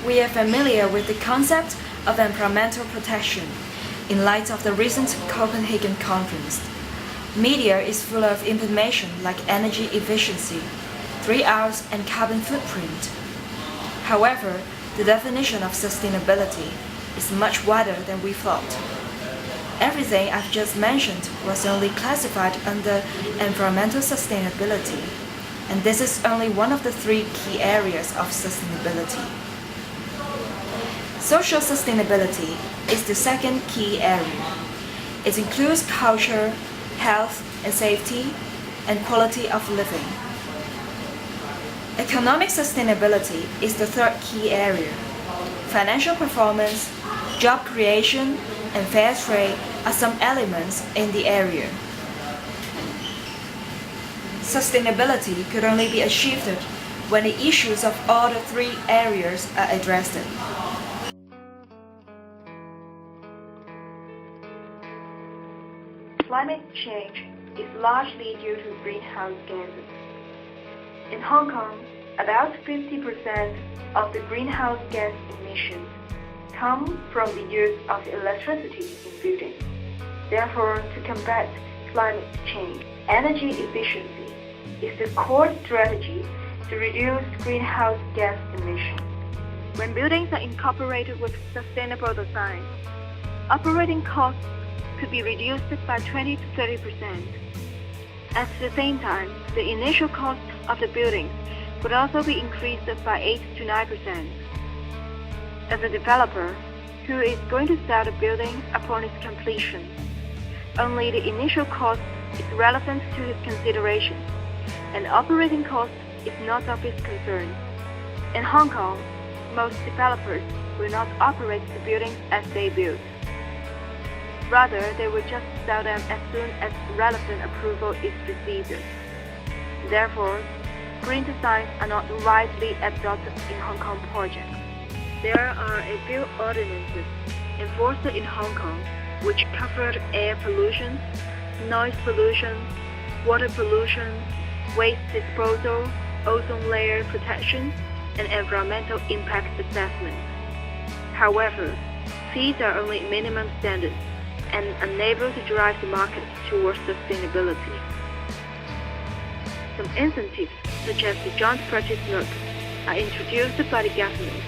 We are familiar with the concept of environmental protection in light of the recent Copenhagen conference. Media is full of information like energy efficiency, 3 Rs, and carbon footprint. However, the definition of sustainability is much wider than we thought. Everything I've just mentioned was only classified under environmental sustainability, and this is only one of the 3 key areas of sustainability. Social sustainability is the second key area. It includes culture, health and safety, and quality of living. Economic sustainability is the third key area. Financial performance, job creation, and fair trade are some elements in the area. Sustainability could only be achieved when the issues of all the 3 areas are addressed. Climate change is largely due to greenhouse gases. In Hong Kong, about 50% of the greenhouse gas emissions come from the use of electricity in buildings. Therefore, to combat climate change, energy efficiency is the core strategy to reduce greenhouse gas emissions. When buildings are incorporated with sustainable design, operating costs could be reduced by 20 to 30%. At the same time, the initial cost of the building would also be increased by 8 to 9%. As a developer who is going to sell the building upon its completion, only the initial cost is relevant to his consideration, and operating cost is not of his concern. In Hong Kong, most developers will not operate the buildings as they build. Rather, they will just sell them as soon as relevant approval is received. Therefore, green designs are not widely adopted in Hong Kong projects. There are a few ordinances enforced in Hong Kong which covered air pollution, noise pollution, water pollution, waste disposal, ozone layer protection, and environmental impact assessment. However, these are only minimum standards and unable to drive the market towards sustainability. Some incentives, such as the joint purchase note, are introduced by the government.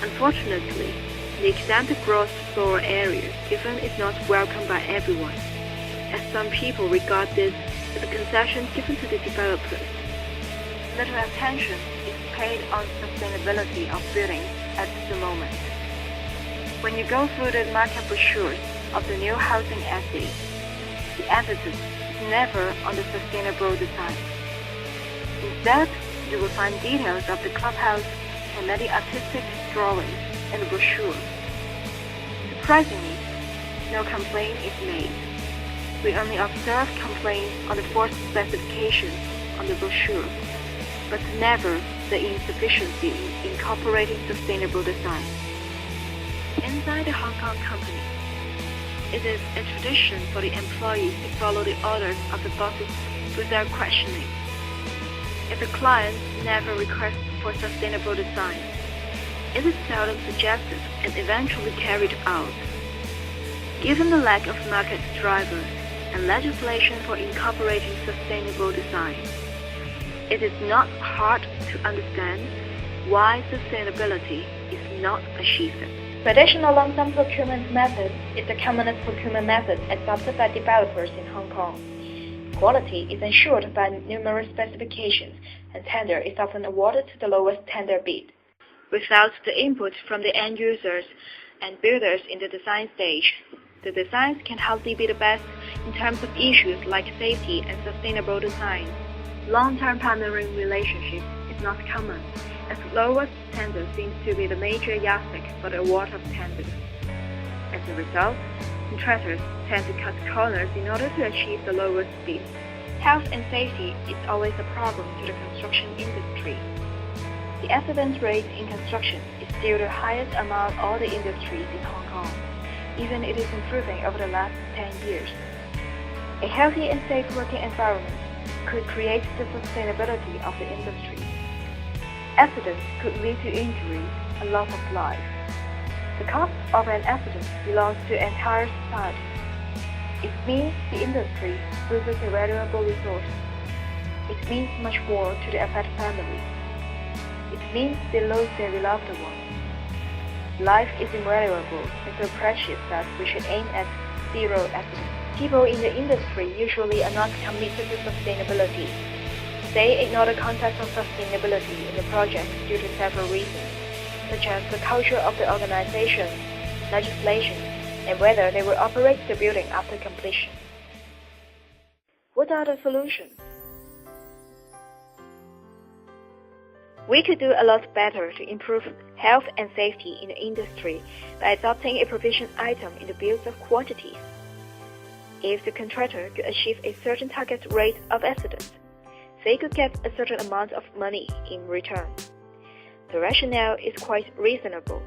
Unfortunately, the exempt gross floor area even is not welcomed by everyone, as some people regard this as a concession given to the developers. Little attention is paid on sustainability of buildings at the moment. When you go through the market brochures of the new housing estates, the emphasis is never on the sustainable design. Instead, you will find details of the clubhouse and many artistic drawings in the brochure. Surprisingly, no complaint is made. We only observe complaints on the forced specifications on the brochure. but never the insufficiency in incorporating sustainable design. Inside the Hong Kong company, it is a tradition for the employees to follow the orders of the bosses without questioning. If the client never requests for sustainable design, it is seldom suggested and eventually carried out. Given the lack of market drivers and legislation for incorporating sustainable design, it is not hard to understand why sustainability is not achieved. Traditional lump sum procurement method is the commonest procurement method adopted by developers in Hong Kong. Quality is ensured by numerous specifications, and tender is often awarded to the lowest tender bid. Without the input from the end users and builders in the design stage, the designs can hardly be the best in terms of issues like safety and sustainable design. Long-term partnering relationship is not common, as lowest tender seems to be the major yardstick for the award of tenders. As a result, contractors tend to cut corners in order to achieve the lowest bid. Health and safety is always a problem to the construction industry. The accident rate in construction is still the highest among all the industries in Hong Kong, even it is improving over the last 10 years. A healthy and safe working environment could create the sustainability of the industry. Accidents could lead to injuries and loss of life. The cost of an accident belongs to the entire society. It means the industry loses a valuable resource. It means much more to the affected families. It means they lose their beloved ones. Life is invaluable and so precious that we should aim at zero accidents. People in the industry usually are not committed to sustainability. They ignore the concept of sustainability in the project due to several reasons, such as the culture of the organization, legislation, and whether they will operate the building after completion. What are the solutions? We could do a lot better to improve health and safety in the industry by adopting a provision item in the bills of quantities. If the contractor could achieve a certain target rate of accidents, they could get a certain amount of money in return. The rationale is quite reasonable.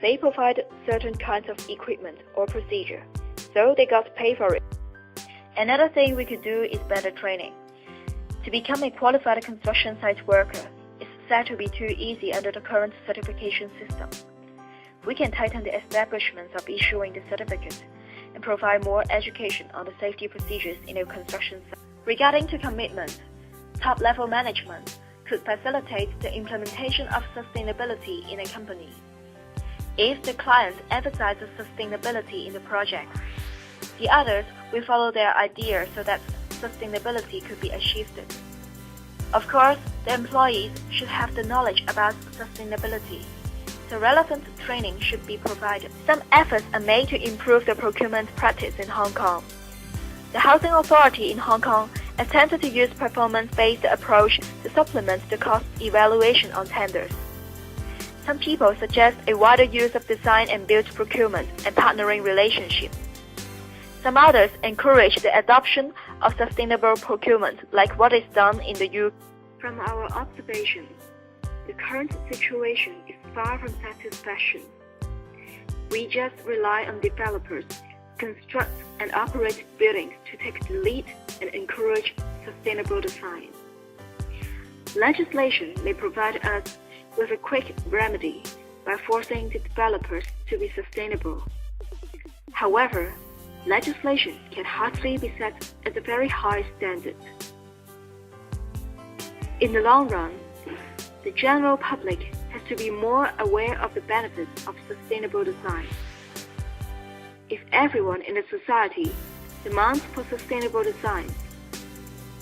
They provide certain kinds of equipment or procedure, so they got paid for it. Another thing we could do is better training. To become a qualified construction site worker is said to be too easy under the current certification system. We can tighten the establishments of issuing the certificate and provide more education on the safety procedures in a construction site. Regarding to commitment, top-level management could facilitate the implementation of sustainability in a company. If the client emphasizes sustainability in the project, the others will follow their idea so that sustainability could be achieved. Of course, the employees should have the knowledge about sustainability. The relevant training should be provided. Some efforts are made to improve the procurement practice in Hong Kong. The Housing Authority in Hong Kong attempted to use performance-based approach to supplement the cost evaluation on tenders. Some people suggest a wider use of design and build procurement and partnering relationships. Some others encourage the adoption of sustainable procurement, like what is done in the UK. From our observations, the current situation is far from satisfaction. We just rely on developers to construct and operate buildings to take the lead and encourage sustainable design. Legislation may provide us with a quick remedy by forcing the developers to be sustainable. However, legislation can hardly be set at a very high standard. In the long run, the general public has to be more aware of the benefits of sustainable design. If everyone in the society demands for sustainable design,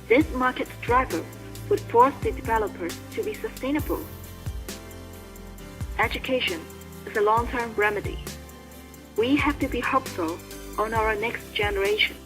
this market driver would force the developers to be sustainable. Education is a long-term remedy. We have to be hopeful on our next generation.